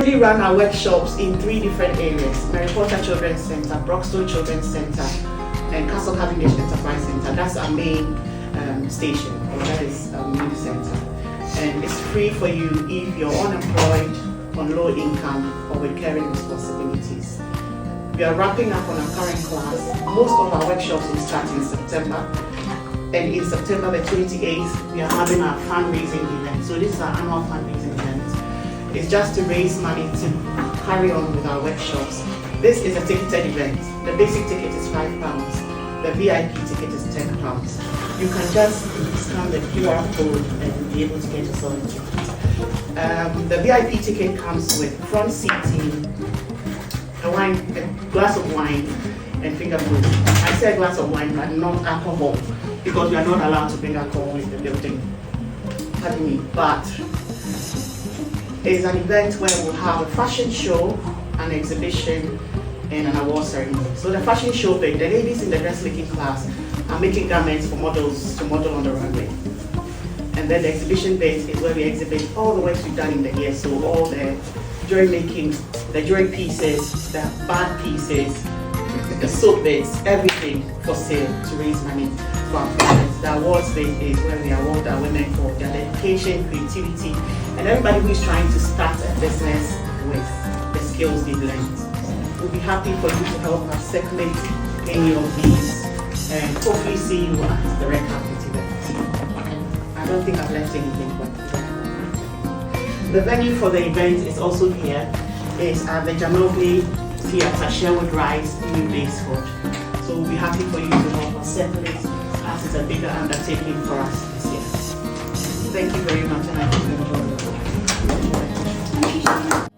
We run our workshops in 3 different areas: Mary Potter Children's Centre, Broxton Children's Centre, and Castle Cavendish Enterprise Centre. That's our main station, or that is our main centre. And it's free for you if you're unemployed, on low income, or with caring responsibilities. We are wrapping up on our current class. Most of our workshops will start in September. And in September the 28th, we are having our fundraising event. So this is our annual fundraising event. It's just to raise money to carry on with our workshops. This is a ticketed event. The basic ticket is £5. The VIP ticket is £10. You can just scan the QR code and be able to get yourself a ticket. The VIP ticket comes with front seating, a glass of wine, and finger food. I say a glass of wine, but not alcohol, because we are not allowed to bring alcohol in the building. Pardon me, but it's an event where we'll have a fashion show, an exhibition, and an award ceremony. So the fashion show bit, the ladies in the dressmaking class are making garments for models to model on the runway. And then the exhibition bit is where we exhibit all the works we've done in the year. So all the jewelry making, the jewelry pieces, the bag pieces, the soap bits, everything for sale to raise money for our friends. The awards bit is where we award our women for their dedication, creativity, and everybody who is trying to start a business with the skills they've learned. We'll be happy for you to help us circulate any of these and hopefully see you at the red carpet event. I don't think I've left anything, but the venue for the event is also here. It's at the Djanogly Theatre, Sherwood Rise, in Basford. So we'll be happy for you to help us circulate, as it's a bigger undertaking for us this year. Thank you very much, and I hope you enjoy it.